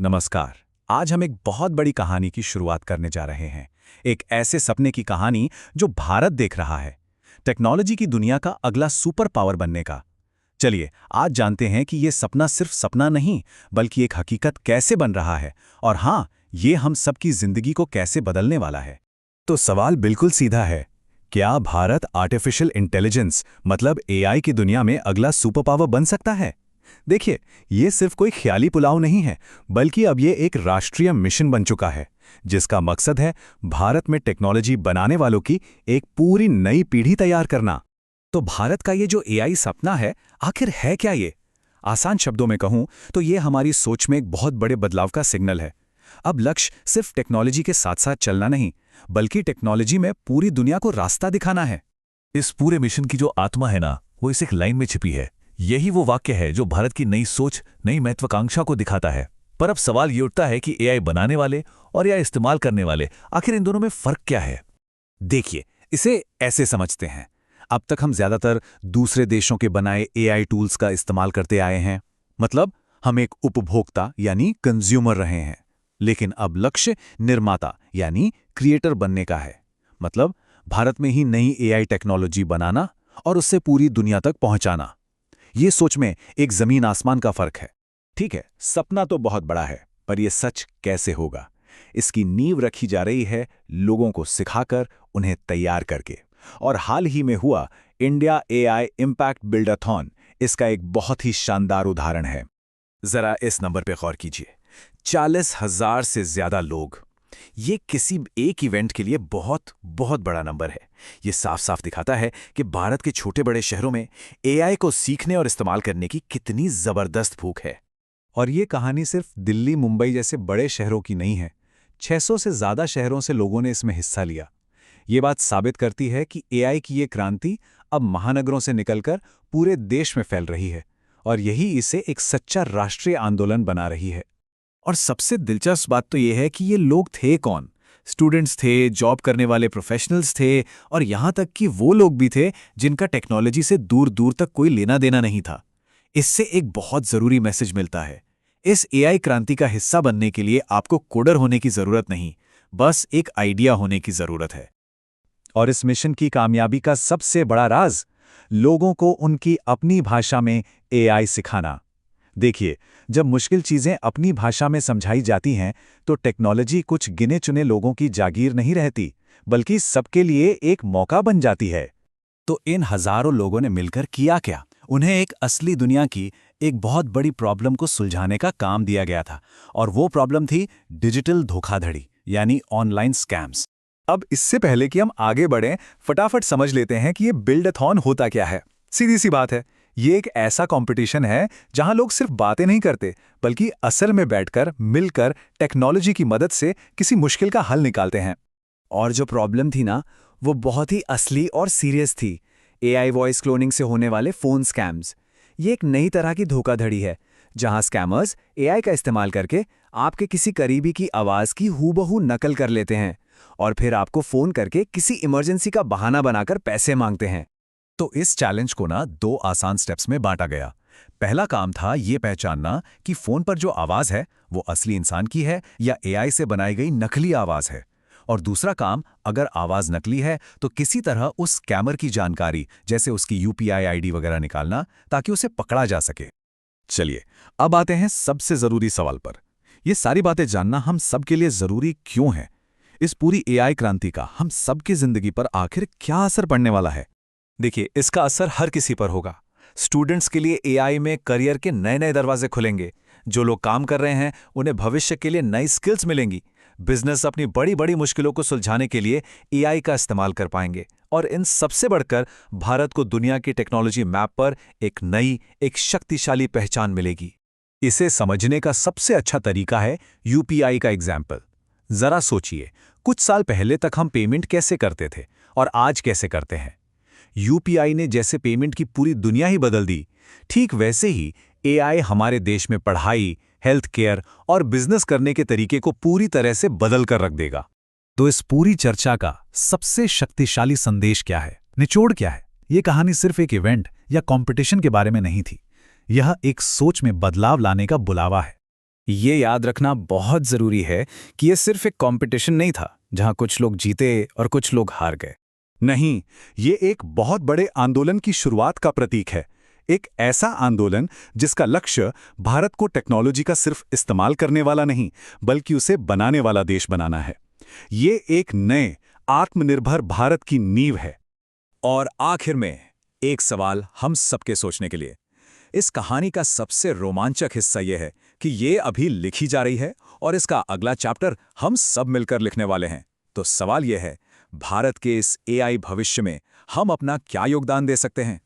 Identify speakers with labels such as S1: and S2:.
S1: नमस्कार। आज हम एक बहुत बड़ी कहानी की शुरुआत करने जा रहे हैं। एक ऐसे सपने की कहानी जो भारत देख रहा है, टेक्नोलॉजी की दुनिया का अगला सुपर पावर बनने का। चलिए आज जानते हैं कि ये सपना सिर्फ सपना नहीं, बल्कि एक हकीकत कैसे बन रहा है, और हाँ, ये हम सबकी जिंदगी को कैसे बदलने वाला है। तो सवाल बिल्कुल सीधा है, क्या भारत आर्टिफिशियल इंटेलिजेंस मतलब एआई की दुनिया में अगला सुपर पावर बन सकता है? देखिए, ये सिर्फ कोई ख्याली पुलाव नहीं है, बल्कि अब ये एक राष्ट्रीय मिशन बन चुका है, जिसका मकसद है भारत में टेक्नोलॉजी बनाने वालों की एक पूरी नई पीढ़ी तैयार करना। तो भारत का ये जो एआई सपना है, आखिर है क्या ये? आसान शब्दों में कहूं तो ये हमारी सोच में एक बहुत बड़े बदलाव का सिग्नल है। अब लक्ष्य सिर्फ टेक्नोलॉजी के साथ साथ चलना नहीं, बल्कि टेक्नोलॉजी में पूरी दुनिया को रास्ता दिखाना है।
S2: इस पूरे मिशन की जो आत्मा है ना, वो इस एक लाइन में छिपी है। यही वो वाक्य है जो भारत की नई सोच, नई महत्वाकांक्षा को दिखाता है। पर अब सवाल ये उठता है कि एआई बनाने वाले और या इस्तेमाल करने वाले, आखिर इन दोनों में फर्क क्या है?
S1: देखिए, इसे ऐसे समझते हैं, अब तक हम ज्यादातर दूसरे देशों के बनाए एआई टूल्स का इस्तेमाल करते आए हैं। मतलब हम एक उपभोक्ता यानी कंज्यूमर रहे हैं। लेकिन अब लक्ष्य निर्माता यानी क्रिएटर बनने का है। मतलब भारत में ही नई एआई टेक्नोलॉजी बनाना और उससे पूरी दुनिया तक पहुंचाना। ये सोच में एक जमीन आसमान का फर्क है। ठीक है, सपना तो बहुत बड़ा है, पर यह सच कैसे होगा? इसकी नींव रखी जा रही है लोगों को सिखाकर, उन्हें तैयार करके। और हाल ही में हुआ इंडिया एआई इम्पैक्ट बिल्डाथॉन इसका एक बहुत ही शानदार उदाहरण है। जरा इस नंबर पे गौर कीजिए, 40,000 से ज्यादा लोग। ये किसी एक इवेंट के लिए बहुत बहुत बड़ा नंबर है। ये साफ साफ दिखाता है कि भारत के छोटे बड़े शहरों में एआई को सीखने और इस्तेमाल करने की कितनी जबरदस्त भूख है। और ये कहानी सिर्फ दिल्ली मुंबई जैसे बड़े शहरों की नहीं है। 600 से ज्यादा शहरों से लोगों ने इसमें हिस्सा लिया। ये बात साबित करती है कि एआई की ये क्रांति अब महानगरों से निकलकर पूरे देश में फैल रही है, और यही इसे एक सच्चा राष्ट्रीय आंदोलन बना रही है। और सबसे दिलचस्प बात तो ये है कि ये लोग थे कौन? स्टूडेंट्स थे, जॉब करने वाले प्रोफेशनल्स थे, और यहाँ तक कि वो लोग भी थे जिनका टेक्नोलॉजी से दूर दूर तक कोई लेना देना नहीं था। इससे एक बहुत जरूरी मैसेज मिलता है। इस एआई क्रांति का हिस्सा बनने के लिए आपको कोडर होने की जरूरत नहीं, बस एक आइडिया होने की जरूरत है। और इस मिशन की कामयाबी का सबसे बड़ा राज, लोगों को उनकी अपनी भाषा में एआई सिखाना। देखिए, जब मुश्किल चीजें अपनी भाषा में समझाई जाती हैं, तो टेक्नोलॉजी कुछ गिने चुने लोगों की जागीर नहीं रहती, बल्कि सबके लिए एक मौका बन जाती है। तो इन हजारों लोगों ने मिलकर किया क्या? उन्हें एक असली दुनिया की एक बहुत बड़ी प्रॉब्लम को सुलझाने का काम दिया गया था, और वो प्रॉब्लम थी डिजिटल धोखाधड़ी यानी ऑनलाइन स्कैम्स। अब इससे पहले कि हम आगे बढ़ें, फटाफट समझ लेते हैं कि ये बिल्डाथॉन होता क्या है। सीधी सी बात है, ये एक ऐसा कंपटीशन है जहां लोग सिर्फ बातें नहीं करते, बल्कि असल में बैठकर मिलकर टेक्नोलॉजी की मदद से किसी मुश्किल का हल निकालते हैं। और जो प्रॉब्लम थी ना, वो बहुत ही असली और सीरियस थी। एआई वॉइस क्लोनिंग से होने वाले फोन स्कैम्स। ये एक नई तरह की धोखाधड़ी है, जहां स्कैमर्स एआई का इस्तेमाल करके आपके किसी करीबी की आवाज की हूबहू नकल कर लेते हैं और फिर आपको फोन करके किसी इमरजेंसी का बहाना बनाकर पैसे मांगते हैं। तो इस चैलेंज को ना 2 आसान स्टेप्स में बांटा गया। पहला काम था ये पहचानना कि फोन पर जो आवाज है वो असली इंसान की है या एआई से बनाई गई नकली आवाज है। और दूसरा काम, अगर आवाज नकली है तो किसी तरह उस स्कैमर की जानकारी, जैसे उसकी यूपीआई आईडी वगैरह निकालना, ताकि उसे पकड़ा जा सके। चलिए अब आते हैं सबसे जरूरी सवाल पर। ये सारी बातें जानना हम सबके लिए जरूरी क्यों है? इस पूरी एआई क्रांति का हम सबकी जिंदगी पर आखिर क्या असर पड़ने वाला है? देखिए, इसका असर हर किसी पर होगा। स्टूडेंट्स के लिए एआई में करियर के नए नए दरवाजे खुलेंगे। जो लोग काम कर रहे हैं उन्हें भविष्य के लिए नई स्किल्स मिलेंगी। बिजनेस अपनी बड़ी बड़ी मुश्किलों को सुलझाने के लिए एआई का इस्तेमाल कर पाएंगे। और इन सबसे बढ़कर भारत को दुनिया की टेक्नोलॉजी मैप पर एक नई, एक शक्तिशाली पहचान मिलेगी। इसे समझने का सबसे अच्छा तरीका है यूपीआई का एग्जाम्पल। जरा सोचिए, कुछ साल पहले तक हम पेमेंट कैसे करते थे और आज कैसे करते हैं? यूपीआई ने जैसे पेमेंट की पूरी दुनिया ही बदल दी, ठीक वैसे ही एआई हमारे देश में पढ़ाई, हेल्थ केयर और बिजनेस करने के तरीके को पूरी तरह से बदल कर रख देगा। तो इस पूरी चर्चा का सबसे शक्तिशाली संदेश क्या है? निचोड़ क्या है? ये कहानी सिर्फ एक इवेंट या कंपटीशन के बारे में नहीं थी। यह एक सोच में बदलाव लाने का बुलावा है।
S3: ये याद रखना बहुत ज़रूरी है कि ये सिर्फ एक कंपटीशन नहीं था जहां कुछ लोग जीते और कुछ लोग हार गए।
S1: नहीं, ये एक बहुत बड़े आंदोलन की शुरुआत का प्रतीक है। एक ऐसा आंदोलन जिसका लक्ष्य भारत को टेक्नोलॉजी का सिर्फ इस्तेमाल करने वाला नहीं, बल्कि उसे बनाने वाला देश बनाना है। ये एक नए आत्मनिर्भर भारत की नींव है।
S4: और आखिर में एक सवाल हम सबके सोचने के लिए। इस कहानी का सबसे रोमांचक हिस्सा यह है कि ये अभी लिखी जा रही है और इसका अगला चैप्टर हम सब मिलकर लिखने वाले हैं। तो सवाल यह है, भारत के इस एआई भविष्य में हम अपना क्या योगदान दे सकते हैं?